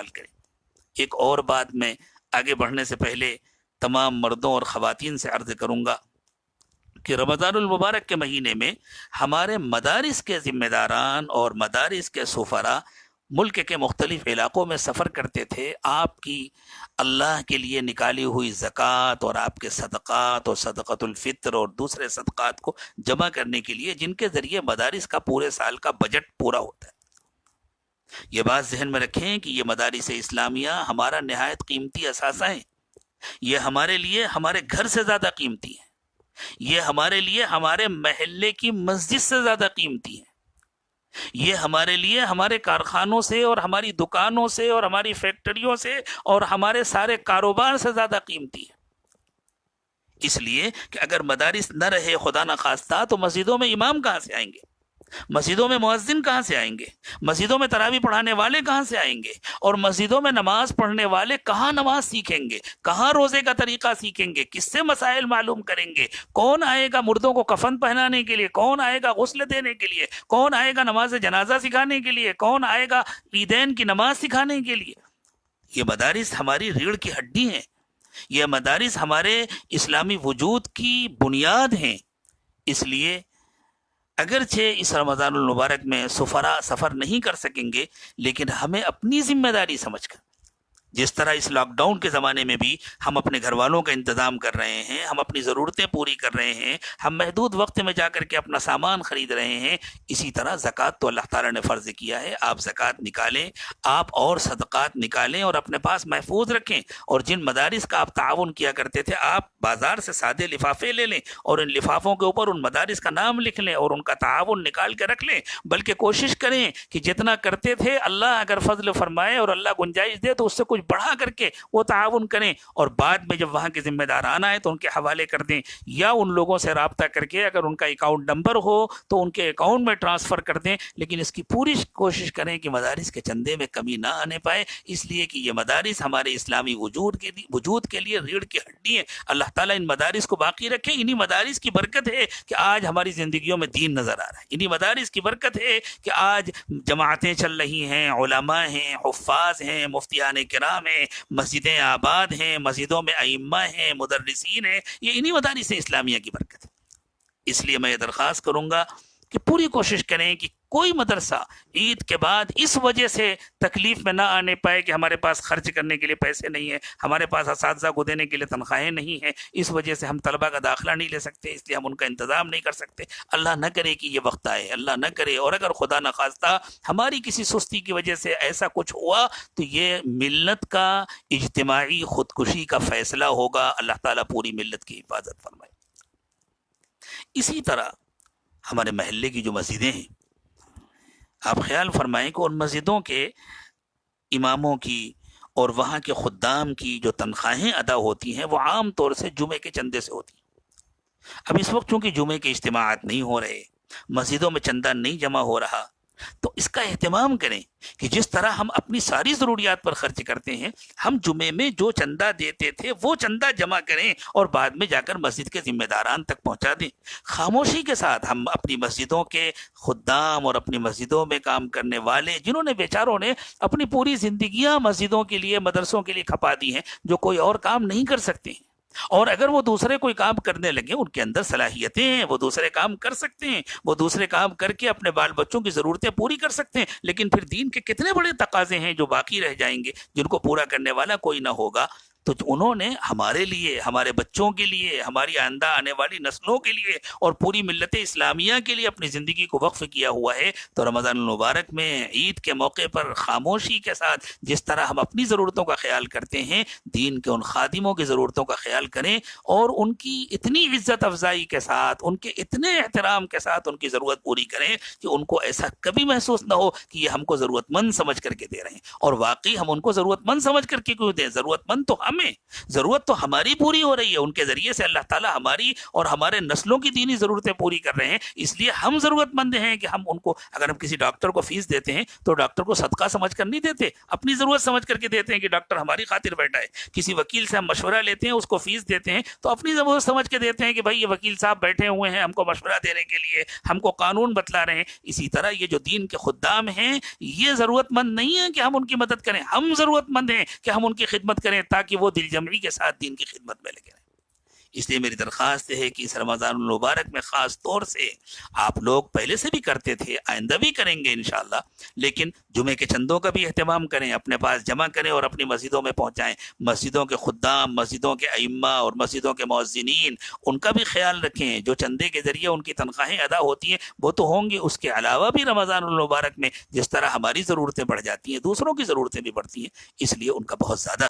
کریں۔ ایک اور بات میں آگے بڑھنے سے پہلے تمام مردوں اور خواتین سے عرض کروں گا کہ رمضان المبارک کے مہینے میں ہمارے مدارس کے ذمہ داران اور مدارس کے سفراء ملک کے مختلف علاقوں میں سفر کرتے تھے، آپ کی اللہ کے لیے نکالی ہوئی زکوٰۃ اور آپ کے صدقات اور صدقۃ الفطر اور دوسرے صدقات کو جمع کرنے کے لیے، جن کے ذریعے مدارس کا پورے سال کا بجٹ پورا ہوتا ہے۔ یہ بات ذہن میں رکھیں کہ یہ مدارس اسلامیہ ہمارا نہایت قیمتی اثاثہ ہیں، یہ ہمارے لیے ہمارے گھر سے زیادہ قیمتی ہیں، یہ ہمارے لیے ہمارے محلے کی مسجد سے زیادہ قیمتی ہیں، یہ ہمارے لیے ہمارے کارخانوں سے اور ہماری دکانوں سے اور ہماری فیکٹریوں سے اور ہمارے سارے کاروبار سے زیادہ قیمتی ہے۔ اس لیے کہ اگر مدارس نہ رہے خدا نخواستہ تو مسجدوں میں امام کہاں سے آئیں گے، مسجدوں میں مؤذن کہاں سے آئیں گے، مسجدوں میں تراویح پڑھانے والے کہاں سے آئیں گے، اور مسجدوں میں نماز پڑھنے والے کہاں نماز سیکھیں گے، کہاں روزے کا طریقہ سیکھیں گے، کس سے مسائل معلوم کریں گے، کون آئے گا مردوں کو کفن پہنانے کے لیے، کون آئے گا غسل دینے کے لیے، کون آئے گا نماز جنازہ سکھانے کے لیے، کون آئے گا عیدین کی نماز سکھانے کے لیے۔ یہ مدارس ہماری ریڑھ کی ہڈی ہیں، یہ مدارس ہمارے اسلامی وجود کی بنیاد ہیں۔ اس لیے اگرچہ اس رمضان المبارک میں سفراء سفر نہیں کر سکیں گے، لیکن ہمیں اپنی ذمہ داری سمجھ کر، جس طرح اس لاک ڈاؤن کے زمانے میں بھی ہم اپنے گھر والوں کا انتظام کر رہے ہیں، ہم اپنی ضرورتیں پوری کر رہے ہیں، ہم محدود وقت میں جا کر کے اپنا سامان خرید رہے ہیں، اسی طرح زکوٰۃ تو اللہ تعالیٰ نے فرض کیا ہے، آپ زکوٰۃ نکالیں، آپ اور صدقات نکالیں اور اپنے پاس محفوظ رکھیں۔ اور جن مدارس کا آپ تعاون کیا کرتے تھے، آپ بازار سے سادے لفافے لے لیں اور ان لفافوں کے اوپر ان مدارس کا نام لکھ لیں اور ان کا تعاون نکال کے رکھ لیں، بلکہ کوشش کریں کہ جتنا کرتے تھے اللہ اگر فضل فرمائے اور اللہ گنجائش دے تو اس سے کچھ بڑھا کر کے وہ تعاون کریں، اور بعد میں جب وہاں کے ذمہ داران آئے تو ان کے حوالے کر دیں، یا ان لوگوں سے رابطہ کر کے اگر ان کا اکاؤنٹ نمبر ہو تو ان کے اکاؤنٹ میں ٹرانسفر کر دیں، لیکن اس کی پوری کوشش کریں کہ مدارس کے چندے میں کمی نہ آنے پائے، اس لیے کہ یہ مدارس ہمارے اسلامی وجود کے لیے ریڑھ کی ہڈی ہے۔ اللہ تعالیٰ ان مدارس کو باقی رکھے۔ انہی مدارس کی برکت ہے کہ آج ہماری زندگیوں میں دین نظر آ رہا ہے، انہی مدارس کی برکت ہے کہ آج جماعتیں چل رہی ہیں، علماء ہیں، حفاظ ہیں، مفتیان کرام ہیں، مسجدیں آباد ہیں، مسجدوں میں ائمہ ہیں، مدرسین ہیں، یہ انہی مدارس اسلامیہ کی برکت ہے۔ اس لیے میں یہ درخواست کروں گا کہ پوری کوشش کریں کہ کوئی مدرسہ عید کے بعد اس وجہ سے تکلیف میں نہ آنے پائے کہ ہمارے پاس خرچ کرنے کے لیے پیسے نہیں ہیں، ہمارے پاس اساتذہ کو دینے کے لیے تنخواہیں نہیں ہیں، اس وجہ سے ہم طلبہ کا داخلہ نہیں لے سکتے، اس لیے ہم ان کا انتظام نہیں کر سکتے۔ اللہ نہ کرے کہ یہ وقت آئے، اللہ نہ کرے، اور اگر خدا نخواستہ ہماری کسی سستی کی وجہ سے ایسا کچھ ہوا تو یہ ملت کا اجتماعی خودکشی کا فیصلہ ہوگا۔ اللہ تعالیٰ پوری ملت کی حفاظت فرمائے۔ اسی طرح ہمارے محلے کی جو مسجدیں ہیں، آپ خیال فرمائیں کہ ان مسجدوں کے اماموں کی اور وہاں کے خدام کی جو تنخواہیں ادا ہوتی ہیں وہ عام طور سے جمعے کے چندے سے ہوتی ہیں۔ اب اس وقت چونکہ جمعے کے اجتماعات نہیں ہو رہے، مسجدوں میں چندہ نہیں جمع ہو رہا، تو اس کا اہتمام کریں کہ جس طرح ہم اپنی ساری ضروریات پر خرچ کرتے ہیں، ہم جمعے میں جو چندہ دیتے تھے وہ چندہ جمع کریں اور بعد میں جا کر مسجد کے ذمہ داران تک پہنچا دیں۔ خاموشی کے ساتھ ہم اپنی مسجدوں کے خدام اور اپنی مسجدوں میں کام کرنے والے، جنہوں نے بیچاروں نے اپنی پوری زندگیاں مسجدوں کے لیے، مدرسوں کے لیے کھپا دی ہیں، جو کوئی اور کام نہیں کر سکتے ہیں، اور اگر وہ دوسرے کوئی کام کرنے لگے، ان کے اندر صلاحیتیں ہیں، وہ دوسرے کام کر سکتے ہیں، وہ دوسرے کام کر کے اپنے بال بچوں کی ضرورتیں پوری کر سکتے ہیں، لیکن پھر دین کے کتنے بڑے تقاضے ہیں جو باقی رہ جائیں گے، جن کو پورا کرنے والا کوئی نہ ہوگا۔ تو انہوں نے ہمارے لیے، ہمارے بچوں کے لیے، ہماری آئندہ آنے والی نسلوں کے لیے اور پوری ملت اسلامیہ کے لیے اپنی زندگی کو وقف کیا ہوا ہے۔ تو رمضان المبارک میں عید کے موقع پر خاموشی کے ساتھ جس طرح ہم اپنی ضرورتوں کا خیال کرتے ہیں، دین کے ان خادموں کی ضرورتوں کا خیال کریں اور ان کی اتنی عزت افزائی کے ساتھ، ان کے اتنے احترام کے ساتھ ان کی ضرورت پوری کریں کہ ان کو ایسا کبھی محسوس نہ ہو کہ یہ ہم کو ضرورت مند سمجھ کر کے دے رہے ہیں، اور واقعی ہم ان کو ضرورت مند سمجھ کر کے کیوں دیں؟ ضرورت مند تو ہمیں، ضرورت تو ہماری پوری ہو رہی ہے، ان کے ذریعے سے اللہ تعالیٰ ہماری اور ہمارے نسلوں کی دینی ضرورتیں پوری کر رہے ہیں، اس لیے ہم ضرورت مند ہیں کہ ہم ان کو، اگر ہم کسی ڈاکٹر کو فیس دیتے ہیں تو ڈاکٹر کو صدقہ سمجھ کر نہیں دیتے، اپنی ضرورت سمجھ کر کے دیتے ہیں کہ ڈاکٹر ہماری خاطر بیٹھا ہے۔ کسی وکیل سے ہم مشورہ لیتے ہیں، اس کو فیس دیتے ہیں تو اپنی ضرورت سمجھ کے دیتے ہیں کہ بھائی یہ وکیل صاحب بیٹھے ہوئے ہیں ہم کو مشورہ دینے کے لیے، ہم کو قانون بتلا رہے ہیں۔ اسی طرح یہ جو دین کے خدام ہیں یہ ضرورت مند نہیں ہے کہ ہم ان کی مدد کریں، ہم ضرورت مند ہیں کہ ہم ان کی خدمت کریں تاکہ وہ دل جمعی کے ساتھ دین کی خدمت میں لگے رہیں۔ اس لیے میری درخواست ہے کہ اس رمضان المبارک میں خاص طور سے آپ لوگ پہلے سے بھی کرتے تھے، آئندہ بھی کریں گے انشاءاللہ، لیکن جمعے کے چندوں کا بھی اہتمام کریں، اپنے پاس جمع کریں اور اپنی مسجدوں میں پہنچائیں۔ مسجدوں کے خدام، مسجدوں کے ائمہ اور مسجدوں کے مؤذنین، ان کا بھی خیال رکھیں، جو چندے کے ذریعے ان کی تنخواہیں ادا ہوتی ہیں وہ تو ہوں گی، اس کے علاوہ بھی رمضان المبارک میں جس طرح ہماری ضرورتیں بڑھ جاتی ہیں دوسروں کی ضرورتیں بھی بڑھتی ہیں، اس لیے ان کا بہت زیادہ